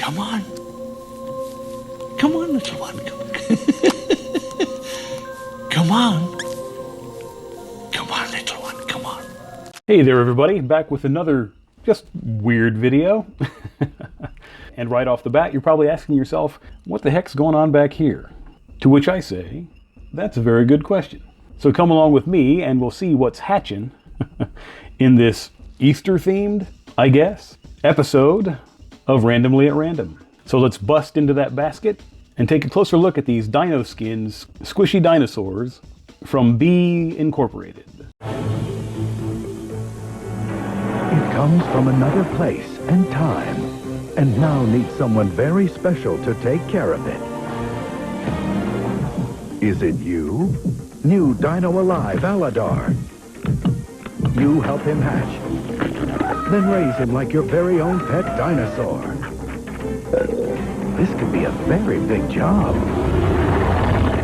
Come on. Come on, little one. Come on. Come on, little one. Come on. Hey there, everybody. Back with another just weird video. And right off the bat, you're probably asking yourself, what the heck's going on back here? To which I say, that's a very good question. So come along with me and we'll see what's hatching in this Easter-themed, I guess, episode of Randomly at Random. So let's bust into that basket and take a closer look at these Dino Skinz squishy dinosaurs from B Incorporated. It comes from another place and time, and now needs someone very special to take care of it. Is it you? New Dino Alive Aladar. You help him hatch, then raise him like your very own pet dinosaur. This could be a very big job.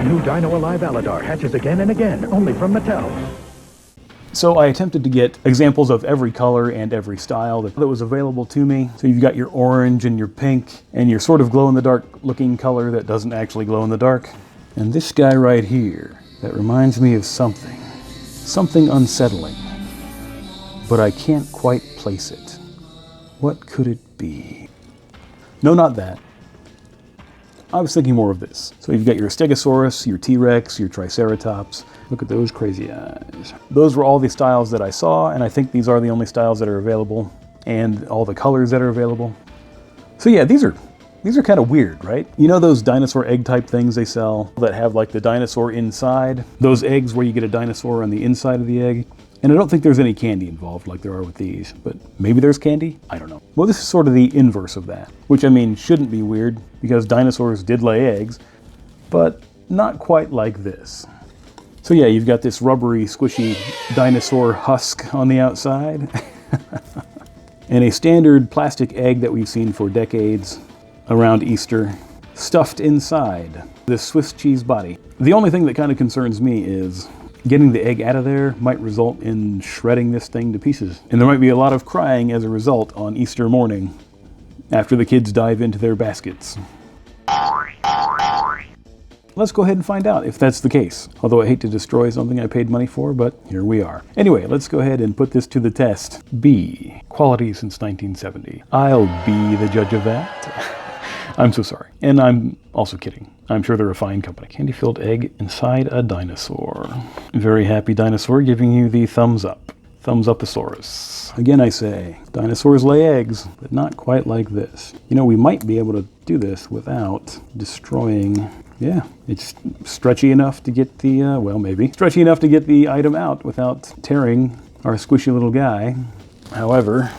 New Dino Alive Aladar hatches again and again, only from Mattel. So I attempted to get examples of every color and every style that was available to me. So you've got your orange and your pink and your sort of glow-in-the-dark looking color that doesn't actually glow in the dark. And this guy right here, that reminds me of something. Something unsettling. But I can't quite place it. What could it be? No, not that. I was thinking more of this. So you've got your Stegosaurus, your T-Rex, your Triceratops. Look at those crazy eyes. Those were all the styles that I saw, and I think these are the only styles that are available, and all the colors that are available. So yeah, these are kind of weird, right? You know those dinosaur egg type things they sell that have like the dinosaur inside? Those eggs where you get a dinosaur on the inside of the egg? And I don't think there's any candy involved like there are with these, but maybe there's candy? I don't know. Well, this is sort of the inverse of that, which I mean shouldn't be weird because dinosaurs did lay eggs, but not quite like this. So yeah, you've got this rubbery, squishy dinosaur husk on the outside and a standard plastic egg that we've seen for decades around Easter, stuffed inside this Swiss cheese body. The only thing that kind of concerns me is getting the egg out of there might result in shredding this thing to pieces. And there might be a lot of crying as a result on Easter morning after the kids dive into their baskets. Let's go ahead and find out if that's the case. Although I hate to destroy something I paid money for, but here we are. Anyway, let's go ahead and put this to the test. B, quality since 1970. I'll be the judge of that. I'm so sorry. And I'm also kidding. I'm sure they're a fine company. Candy-filled egg inside a dinosaur. Very happy dinosaur giving you the thumbs up. Thumbs uposaurus. Again, I say, dinosaurs lay eggs, but not quite like this. You know, we might be able to do this without destroying. Yeah, it's stretchy enough to get the, well, maybe. Stretchy enough to get the item out without tearing our squishy little guy. However,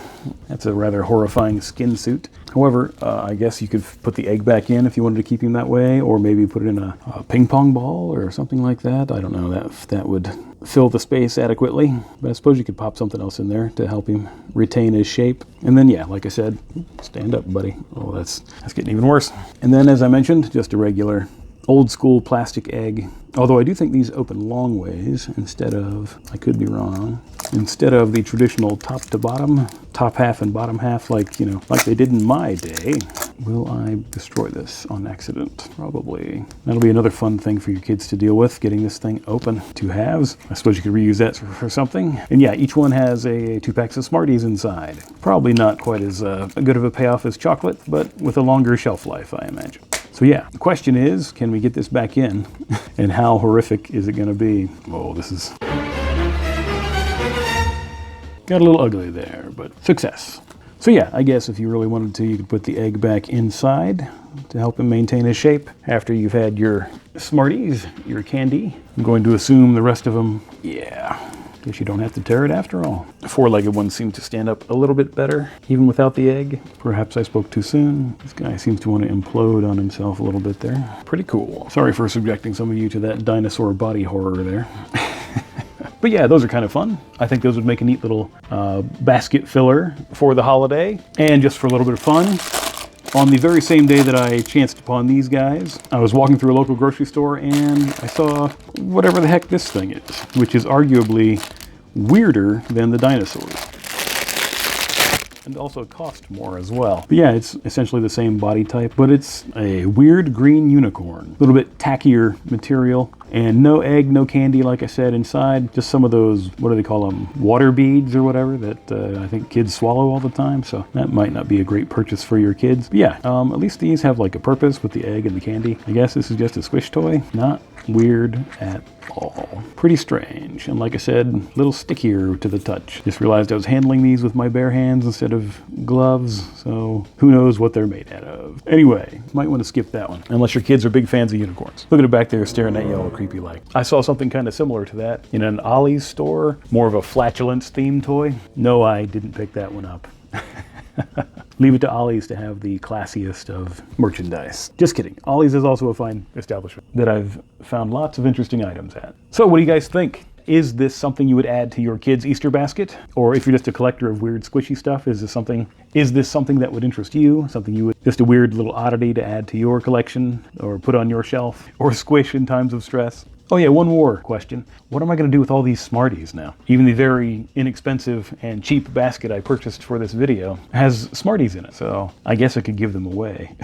that's a rather horrifying skin suit. However, I guess you could put the egg back in if you wanted to keep him that way, or maybe put it in a ping pong ball or something like that. I don't know if that would fill the space adequately, but I suppose you could pop something else in there to help him retain his shape. And then, yeah, like I said, stand up, buddy. Oh, that's getting even worse. And then, as I mentioned, just a regular old school plastic egg. Although I do think these open long ways instead of, I could be wrong, instead of the traditional top to bottom, top half and bottom half like, you know, like they did in my day. Will I destroy this on accident? Probably. That'll be another fun thing for your kids to deal with, getting this thing open. 2 halves. I suppose you could reuse that for something. And yeah, each one has 2 packs of Smarties inside. Probably not quite as good of a payoff as chocolate, but with a longer shelf life, I imagine. So yeah, the question is, can we get this back in? And how horrific is it going to be? Oh, this is... got a little ugly there, but success. So yeah, I guess if you really wanted to, you could put the egg back inside to help him maintain his shape. After you've had your Smarties, your candy, I'm going to assume the rest of them, yeah, guess you don't have to tear it after all. The 4-legged ones seem to stand up a little bit better, even without the egg. Perhaps I spoke too soon. This guy seems to want to implode on himself a little bit there. Pretty cool. Sorry for subjecting some of you to that dinosaur body horror there. But yeah, those are kind of fun. I think those would make a neat little basket filler for the holiday. And just for a little bit of fun, on the very same day that I chanced upon these guys, I was walking through a local grocery store and I saw whatever the heck this thing is, which is arguably weirder than the dinosaurs. and also cost more as well. But yeah, it's essentially the same body type, but it's a weird green unicorn. A little bit tackier material, and no egg, no candy, like I said, inside. Just some of those, what do they call them, water beads or whatever that I think kids swallow all the time, so that might not be a great purchase for your kids. But yeah, at least these have like a purpose with the egg and the candy. I guess this is just a squish toy. Not weird at all. Pretty strange, and like I said, a little stickier to the touch. Just realized I was handling these with my bare hands instead of gloves, so who knows what they're made out of. Anyway, might want to skip that one, unless your kids are big fans of unicorns. Look at it back there staring at you all creepy like. I saw something kind of similar to that in an Ollie's store, more of a flatulence themed toy. No, I didn't pick that one up. Leave it to Ollie's to have the classiest of merchandise. Just kidding. Ollie's is also a fine establishment that I've found lots of interesting items at. So what do you guys think? Is this something you would add to your kids' Easter basket? Or if you're just a collector of weird squishy stuff, is this something that would interest you? Something you would, just a weird little oddity to add to your collection or put on your shelf or squish in times of stress? Oh yeah, one more question. What am I going to do with all these Smarties now? Even the very inexpensive and cheap basket I purchased for this video has Smarties in it, so I guess I could give them away.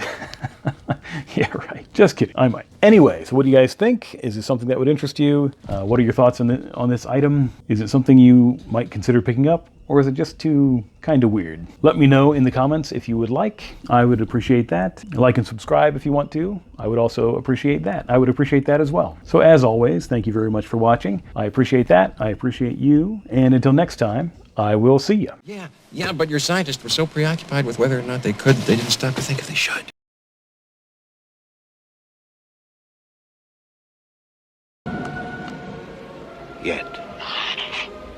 Yeah, right. Just kidding. I might. Anyway, so what do you guys think? Is it something that would interest you? What are your thoughts on this item? Is it something you might consider picking up? Or is it just too kind of weird? Let me know in the comments if you would like. I would appreciate that. Like and subscribe if you want to. I would also appreciate that. I would appreciate that as well. So as always, thank you very much for watching. I appreciate that. I appreciate you. And until next time, I will see you. Yeah, but your scientists were so preoccupied with whether or not they could, they didn't stop to think if they should. Yet,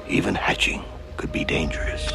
even hatching could be dangerous.